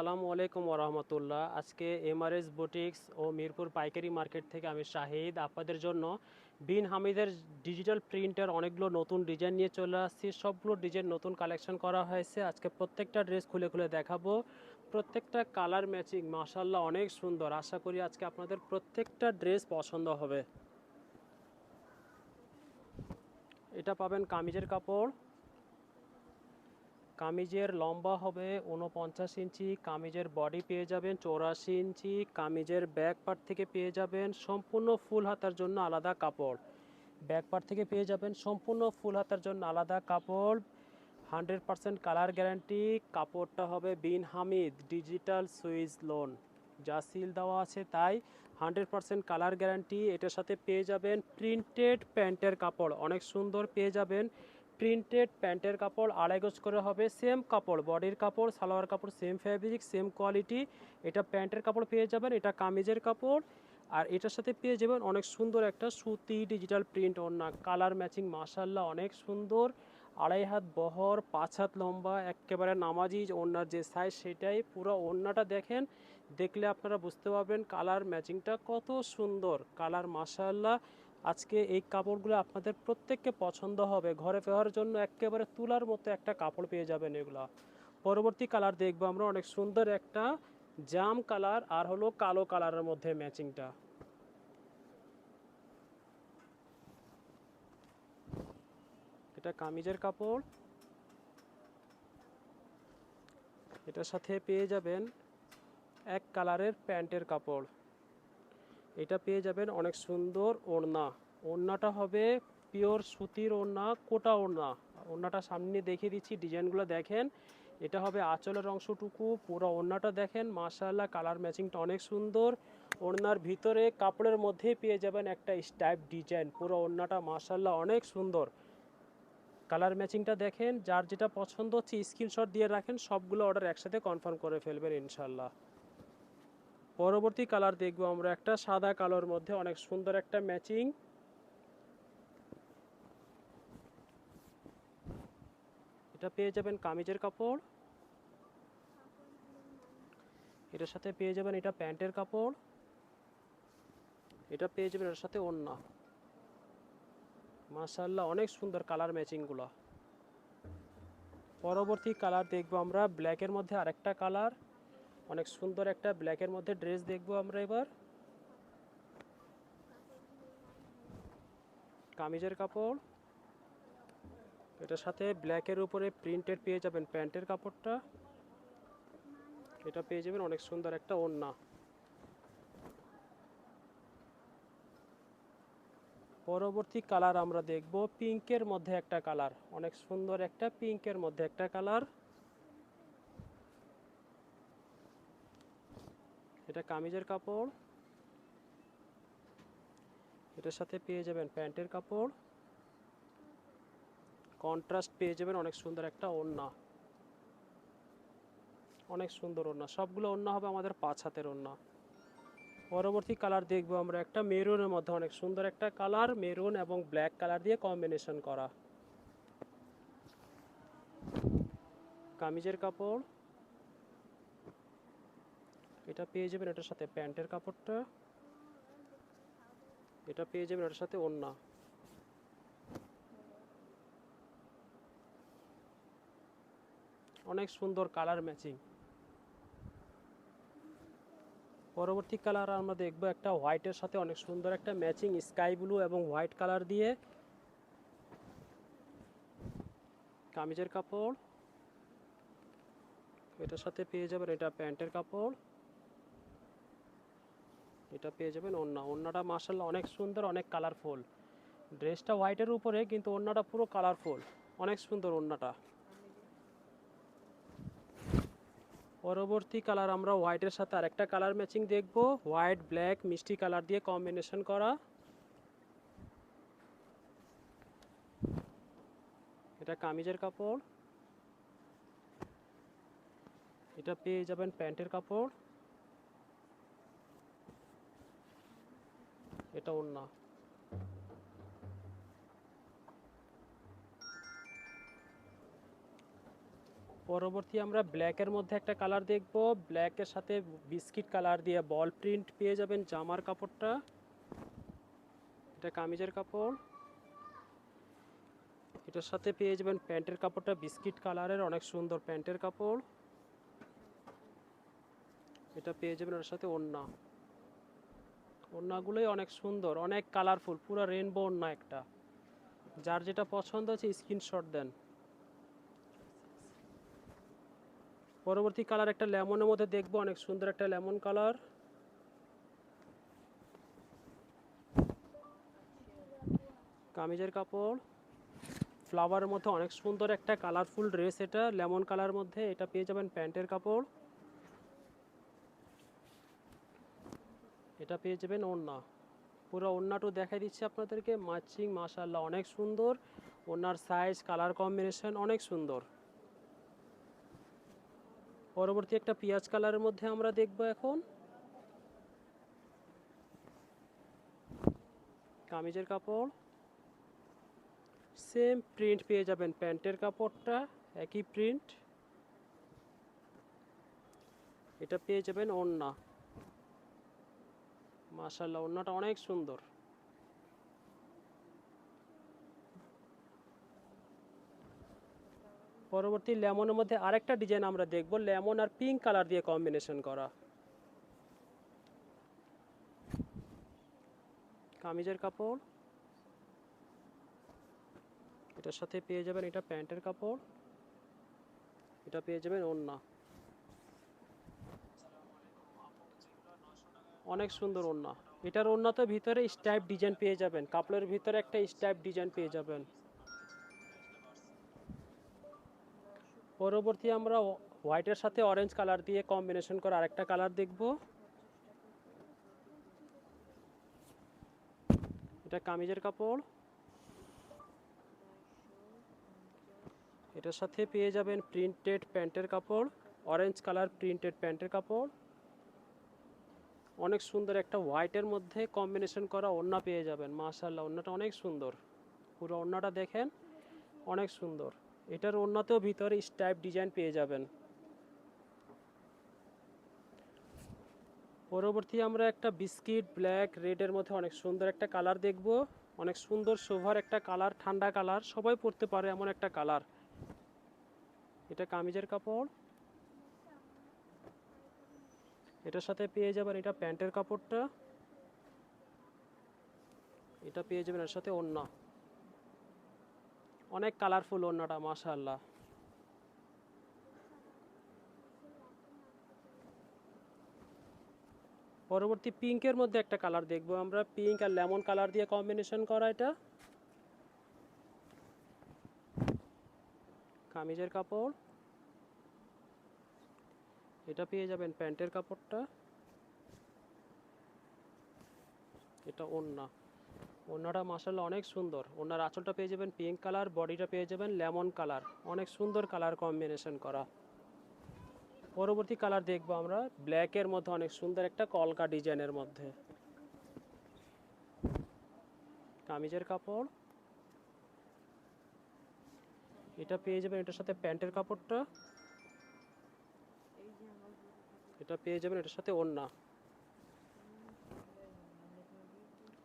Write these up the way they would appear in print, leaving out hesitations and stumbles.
আসসালামু আলাইকুম ওরহমতুল্লাহ। আজকে এমআরএস বুটিক্স ও মিরপুর পাইকারি মার্কেট থেকে আমি শাহিদ আপনাদের জন্য বিন হামিদের ডিজিটাল প্রিন্টের অনেকগুলো নতুন ডিজাইন নিয়ে চলে আসছি। সবগুলো ডিজাইন নতুন কালেকশন করা হয়েছে। আজকে প্রত্যেকটা ড্রেস খুলে খুলে দেখাবো। প্রত্যেকটা কালার ম্যাচিং মাশাআল্লাহ অনেক সুন্দর। আশা করি আজকে আপনাদের প্রত্যেকটা ড্রেস পছন্দ হবে। এটা পাবেন কামিজের কাপড়। কামিজের লম্বা হবে 49 ইঞ্চি, কামিজের বডি পেয়ে যাবেন 84 ইঞ্চি, কামিজের ব্যাক পার্ট থেকে পেয়ে যাবেন সম্পূর্ণ ফুল হাতার জন্য আলাদা কাপড়। ব্যাক পার্ট থেকে পেয়ে যাবেন সম্পূর্ণ ফুল হাতার জন্য আলাদা কাপড়। 100% কালার গ্যারান্টি। কাপড়টা হবে বিন হামিদ ডিজিটাল সুইস লোন, যা সিল দেওয়া আছে তাই 100% কালার গ্যারান্টি। এটার সাথে পেয়ে যাবেন প্রিন্টেড প্যান্টের কাপড়, অনেক সুন্দর পেয়ে যাবেন। প্রিন্টেড প্যান্টের কাপড় 2.5 গজ করে হবে, সেম কাপড়, বডির কাপড় সালোয়ার কাপড় সেম ফ্যাব্রিক সেম কোয়ালিটি। এটা প্যান্টের কাপড় পেয়ে যাবেন, এটা কামিজের কাপড়। আর এটার সাথে পেয়ে যাবেন অনেক সুন্দর একটা সুতি ডিজিটাল প্রিন্ট ওড়না, কালার ম্যাচিং মাশাআল্লাহ অনেক সুন্দর। 2.5 হাত বহর, 5 হাত লম্বা, একেবারে নামাজি ওড়নার যে সাইজ সেটাই। পুরো ওড়নাটা দেখেন, দেখলে আপনারা বুঝতে পারবেন কালার ম্যাচিংটা কত সুন্দর। কালার মাশাআল্লাহ। আজকে এই কাপড়গুলো আপনাদের প্রত্যেককে পছন্দ হবে। ঘরে ফেরার জন্য একেবারে তুলার মতো একটা কাপড় পেয়ে যাবেন এগুলা। পরবর্তী কালার দেখবো আমরা, অনেক সুন্দর একটা জাম কালার আর হলো কালো কালারের মধ্যে ম্যাচিংটা। এটা কামিজের কাপড়। এটার সাথে পেয়ে যাবেন এক কালারের প্যান্টের কাপড়। এটা পেয়ে যাবেন অনেক সুন্দর ওড়না। ওড়নাটা হবে পিওর সুতির ওড়না, কোটা ওড়না। ওড়নাটা সামনে দেখিয়ে দিচ্ছি, ডিজাইনগুলো দেখেন। এটা হবে আঁচলের অংশটুকু, পুরো ওড়নাটা দেখেন মাশাআল্লাহ কালার ম্যাচিংটা অনেক সুন্দর। ওড়নার ভিতরে কাপড়ের মধ্যেই পেয়ে যাবেন একটা স্টাইপ ডিজাইন। পুরো ওড়নাটা মাশাআল্লাহ অনেক সুন্দর। কালার ম্যাচিংটা দেখেন, যার যেটা পছন্দ হচ্ছে স্ক্রিনশট দিয়ে রাখেন, সবগুলো অর্ডার একসাথে কনফার্ম করে ফেলবেন ইনশাল্লাহ। পরবর্তী কালার দেখবো আমরা একটা সাদা কালোর মধ্যে অনেক সুন্দর একটা ম্যাচিং। এটা পেয়ে যাবেন কামিজের কাপড়। এটার সাথে পেয়ে যাবেন এটা প্যান্টের কাপড়। এটা পেয়ে যাবেন এর সাথে ওড়না। মাশাআল্লাহ অনেক সুন্দর কালার ম্যাচিংগুলো। পরবর্তী কালার দেখবো আমরা ব্ল্যাকের মধ্যে আরেকটা কালার, অনেক সুন্দর একটা ব্ল্যাকের মধ্যে ড্রেস দেখবো আমরা এবার। কামিজের কাপড়। এটার সাথে ব্ল্যাকের উপরে প্রিন্টেড পেয়ে যাবেন প্যান্টের কাপড়টা। এটা পেয়ে যাবেন অনেক সুন্দর একটা ওড়না। পরবর্তী কালার আমরা দেখব পিঙ্কের মধ্যে একটা কালার, অনেক সুন্দর একটা পিঙ্কের মধ্যে একটা কালার। এটা কামিজের কাপড়। এটার সাথে পেয়ে যাবেন প্যান্টের কাপড়। কন্ট্রাস্ট পেয়ে যাবেন অনেক সুন্দর একটা ওড়না। অনেক সুন্দর ওড়না, সবগুলো ওড়না হবে আমাদের 5 হাতের ওড়না। পরবর্তী কালার দেখবো আমরা একটা মেরুনের মধ্যে, অনেক সুন্দর একটা কালার, মেরুন এবং ব্ল্যাক কালার দিয়ে কম্বিনেশন করা। কামিজের কাপড়। এটা পেয়ে যাবেন এটার সাথে প্যান্টের কাপড়টা। এটা পেয়ে যাবেন এটার সাথে ওড়না। অনেক সুন্দর কালার ম্যাচিং। পরবর্তী কালার আমরা দেখবো একটা হোয়াইটের সাথে অনেক সুন্দর একটা ম্যাচিং স্কাই ব্লু এবং হোয়াইট কালার দিয়ে। কামিজের কাপড়। এটার সাথে পেয়ে যাবেন এটা প্যান্টের কাপড়। এটা পেয়ে যাবেন ওড়না। ওড়নাটা মাশাআল্লাহ অনেক সুন্দর, অনেক কালারফুল। ড্রেসটা হোয়াইটের উপরে কিন্তু ওড়নাটা পুরো কালারফুল, অনেক সুন্দর ওড়নাটা। পরবর্তী কালার আমরা হোয়াইটের সাথে আরেকটা কালার ম্যাচিং দেখব, হোয়াইট ব্ল্যাক মিষ্টি কালার দিয়ে কম্বিনেশন করা। এটা কামিজের কাপড়। এটা পেয়ে যাবেন প্যান্টের কাপড়। এটা ওড়না। পরবর্তী আমরা ব্ল্যাকের মধ্যে একটা কালার দেখব। ব্ল্যাকের সাথে বিস্কিট কালার দিয়ে বল প্রিন্ট পেয়ে যাবেন জামার কাপড়টা। এটা কামিজের কাপড়। এটার সাথে পেয়ে যাবেন প্যান্টের কাপড়টা বিস্কিট কালারের, অনেক সুন্দর প্যান্টের কাপড়। এটা পেয়ে যাবেন এর সাথে ওড়না। ওড়নাগুলোই অনেক সুন্দর, অনেক কালারফুল, পুরো রেইনবো ওড়না একটা। যার যেটা পছন্দ হচ্ছে স্ক্রিনশট দেন। পরবর্তী কালার একটা লেমনের মধ্যে দেখবো, অনেক সুন্দর একটা লেমন কালার। কামিজের কাপড় ফ্লাওয়ারের মধ্যে অনেক সুন্দর একটা কালারফুল ড্রেস, এটা লেমন কালার মধ্যে। এটা পেয়ে যাবেন প্যান্টের কাপড়। এটা পেয়ে যাবেন ওড়না। পুরো ওড়নাটা দেখাই দিচ্ছি আপনাদেরকে, ম্যাচিং মাশাআল্লাহ অনেক সুন্দর। ওড়নার সাইজ কালার কম্বিনেশন অনেক সুন্দর। পরবর্তী একটা পেঁয়াজ কালারের মধ্যে আমরা দেখব এখন। কামিজের কাপড় সেম প্রিন্ট পেয়ে যাবেন, প্যান্টের কাপড়টা একই প্রিন্ট। এটা পেয়ে যাবেন ওড়না। মাশাআল্লাহ ওড়নাটা অনেক সুন্দর। পরবর্তী লেমনের মধ্যে আরেকটা ডিজাইন আমরা দেখব, লেমন আর পিঙ্ক কালার দিয়ে কম্বিনেশন করা। কামিজের কাপড় এটার সাথে পেয়ে যাবেন, এটা প্যান্টের কাপড়। এটা পেয়ে যাবেন ওড়না। অনেক সুন্দর ওড়না। এটার ওড়নাতে ভিতরে স্টাইপ ডিজাইন পেয়ে যাবেন, কাপড়ের ভিতরে একটা স্টাইপ ডিজাইন পেয়ে যাবেন। পরবর্তী আমরা হোয়াইটের সাথে অরেঞ্জ কালার দিয়ে কম্বিনেশন করা আরেকটা কালার দেখব। এটা কামিজের কাপড়। এটার সাথে পেয়ে যাবেন প্রিন্টেড প্যান্টের কাপড়, অরেঞ্জ কালার প্রিন্টেড প্যান্টের কাপড়। অনেক সুন্দর একটা হোয়াইটের মধ্যে কম্বিনেশন করা ওড়না পেয়ে যাবেন। মাশাআল্লাহ ওড়নাটা অনেক সুন্দর, পুরো ওড়নাটা দেখেন অনেক সুন্দর। এটার ওড়নাতেও ভিতরে স্টাইপ ডিজাইন পেয়ে যাবেন। পরবর্তী আমরা একটা বিস্কিট ব্ল্যাক রেডের মধ্যে অনেক সুন্দর একটা কালার দেখব। অনেক সুন্দর সোভার একটা কালার, ঠান্ডা কালার, সবাই পরতে পারে এমন একটা কালার। এটা কামিজের কাপড়। এটার সাথে পেয়ে যাবেন এটা প্যান্টের কাপড়টা। এটা পেয়ে যাবেন এর সাথে ওড়না। অনেক কালারফুল ওড়নাটা মাশাআল্লাহ। পরবর্তী পিঙ্কের মধ্যে একটা কালার দেখবো আমরা, পিঙ্ক আর লেমন কালার দিয়ে কম্বিনেশন করা। এটা কামিজের কাপড়। এটা পেয়ে যাবেন প্যান্টের কাপড়টা। এটা ওড়না। ওড়নাটা মাশাআল্লাহ অনেক সুন্দর। ওড়নার আঁচলটা পেয়ে যাবেন পিঙ্ক কালার, বডিটা পেয়ে যাবেন লেমন কালার, অনেক সুন্দর কালার কম্বিনেশন করা। পরবর্তী কালার দেখবো আমরা ব্ল্যাকের মধ্যে অনেক সুন্দর একটা কলকা ডিজাইনের মধ্যে। কামিজের কাপড়। এটা পেয়ে যাবেন এটার সাথে প্যান্টের কাপড়টা। এটা পেয়ে যাবেন এটার সাথে ওড়না।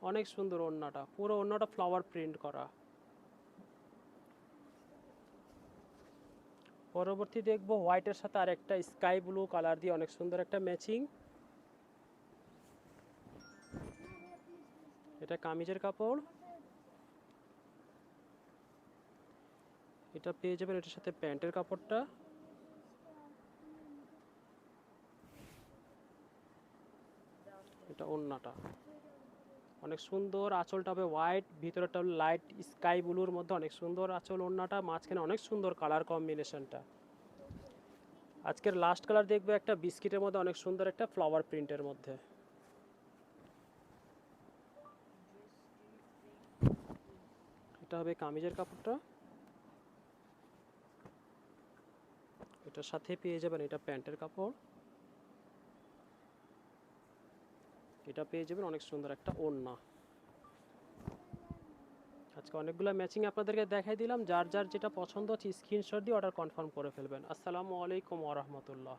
অনেক সুন্দর ওড়নাটা, পুরো ওড়নাটা ফ্লাওয়ার প্রিন্ট করা। পরবর্তী দেখবো হোয়াইটের সাথে আর একটা স্কাই ব্লু কালার দিয়ে অনেক সুন্দর একটা ম্যাচিং। এটা কামিজের কাপড়। এটা পেয়ে যাবেন এটার সাথে প্যান্টের কাপড়টা। এটা ওড়নাটা অনেক সুন্দর, আঁচলটা হবে হোয়াইট, ভিতরেটা লাইট স্কাই ব্লুর মধ্যে অনেক সুন্দর আঁচল ওড়নাটা, মাঝখানে অনেক সুন্দর কালার কম্বিনেশনটা। আজকের লাস্ট কালার দেখবো একটা বিস্কিটের মধ্যে অনেক সুন্দর একটা ফ্লাওয়ার প্রিন্টের মধ্যে। এটা হবে কামিজের কাপড়টা। এটার সাথে পেয়ে যাবেন এটা প্যান্টের কাপড়। এটা পেয়ে যাবেন অনেক সুন্দর একটা ওড়না। আজকে অনেকগুলো ম্যাচিং আপনাদেরকে দেখাই দিলাম, যার যার যেটা পছন্দ হচ্ছে স্ক্রিনশট দিয়ে অর্ডার কনফার্ম করে ফেলবেন। আসসালামু আলাইকুম ওয়া রাহমাতুল্লাহ।